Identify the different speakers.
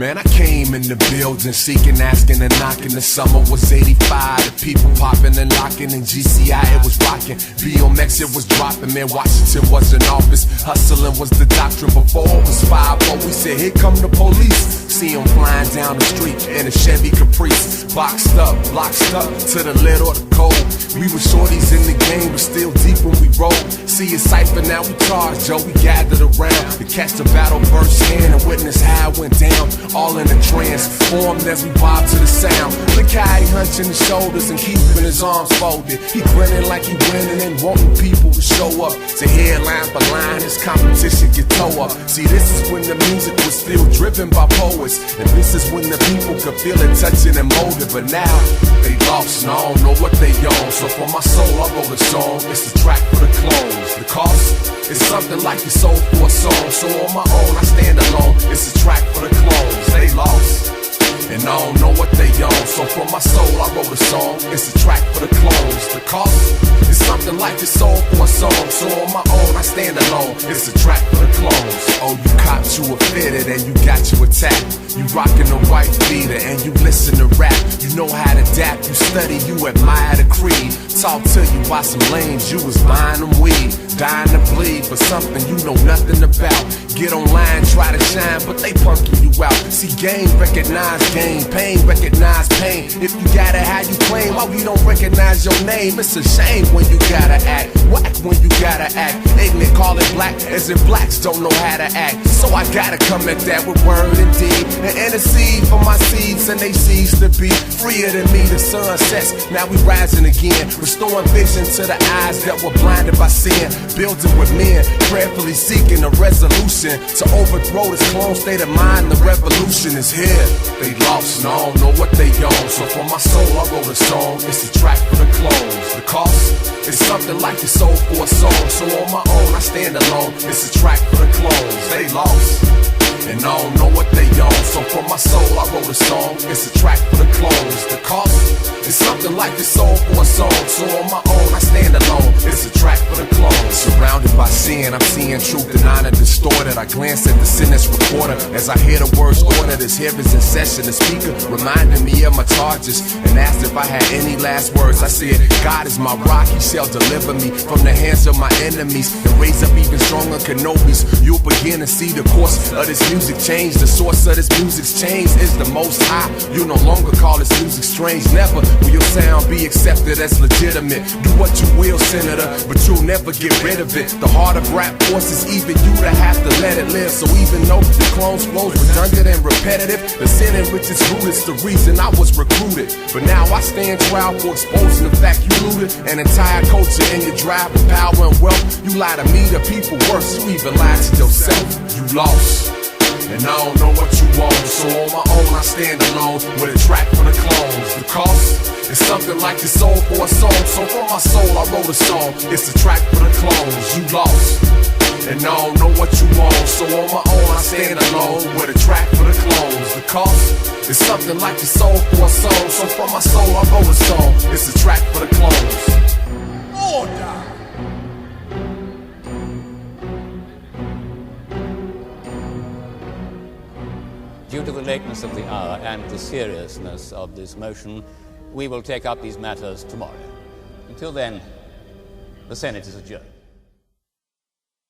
Speaker 1: Man, I came in the building seeking, asking, and knocking. The summer was 85. The people popping and locking. In GCI, it was rocking. BMX, it was dropping. Man, Washington was in office. Hustling was the doctrine before it was 5-0. We said, here come the police. See them flying down the street in a Chevy Caprice. Boxed up, locked up to the lid or the cold. We were shorties in the game, but still deep when we rolled. See a cipher, now we charged, Joe. We gathered around to catch the battle firsthand and witness how it went down. All in a trance, formed as we bob to the sound. Look how he hunching his shoulders and keeping his arms folded. He grinning like he winning and wanting people to show up. To headline for line, his competition get toe up. See, this is when the music was still driven by poets, and this is when the people could feel it touching and molded. But now, they lost and I don't know what they own. So for my soul, I wrote a song. It's a track for the clones. The cost is something like you sold for a song. So on my own, I stand alone. It's a track for the clones. They lost and I don't know what they own. So for my soul, I wrote a song. It's a track for the clones. The cost is something like you sold for a song. So on my own, I stand alone. It's a track for the clones. Oh, you copped, you a fitted, and you got you attacked. You rockin' a white beater and you listen to rap. You know how to dap, you study, you admire the creed. Talk to you by some lanes, you was buying them weed. Dying to bleed for something you know nothing about. Get online, try to shine, but they punking you out. See, game recognize game, pain recognize pain. If you got it how you claim, why we don't recognize your name? It's a shame when you gotta act, whack when you gotta act. Ignorant call it black, as if blacks don't know how to act. So I gotta come at that with word and deed, and intercede for my seeds, and they cease to be freer than me. The sun sets, now we rising again, restoring vision to the eyes that were blinded by sin. Building with men, prayerfully seeking a resolution to overthrow this clone state of mind. The revolution is here. They lost and I don't know what they own. So for my soul, I wrote a song. It's a track for the clones. The cost is something like you sold for a song. So on my own, I stand alone. It's a track for the clones. They lost and I don't know what they own. So for my soul, I wrote a song. It's a track for the clones. The cost is something like you sold for a song. So on my own, I stand alone. It's a track for the clones. Surrounded by sin, I'm seeing truth denied and distorted. I glance at the sentence recorder as I hear the words ordered. This heaven's in session. The speaker reminded me of my charges and asked if I had any last words. I said, God is my rock, he shall deliver me from the hands of my enemies and raise up even stronger Kenobis. You'll begin to see the course of this music change. The source of this music's change is the Most High. You no longer call this music strange. Never will your sound be accepted as legitimate. Do what you will, Senator, but you'll never get rid of it. The heart of rap forces even you to have to let it live. So even though the clones flows redundant and repetitive, the sin in which it's rooted is the reason I was recruited. But now I stand trial for exposing the fact you looted an entire culture in your drive for power and wealth. You lie to me, the people worse. You even lied to yourself. You lost and I don't know what you want. So on my own, I stand alone with a track for the clones. The cost is something like you sold for a song. So for my soul, I wrote a song. It's a track for the clones. You lost and I don't know what you want. So on my own, I stand alone with a track for the clones. The cost is something like you sold for a song. So for my soul, I wrote a song. It's a track for the clones. Order.
Speaker 2: Due to the lateness of the hour and the seriousness of this motion, we will take up these matters tomorrow. Until then, the Senate is adjourned.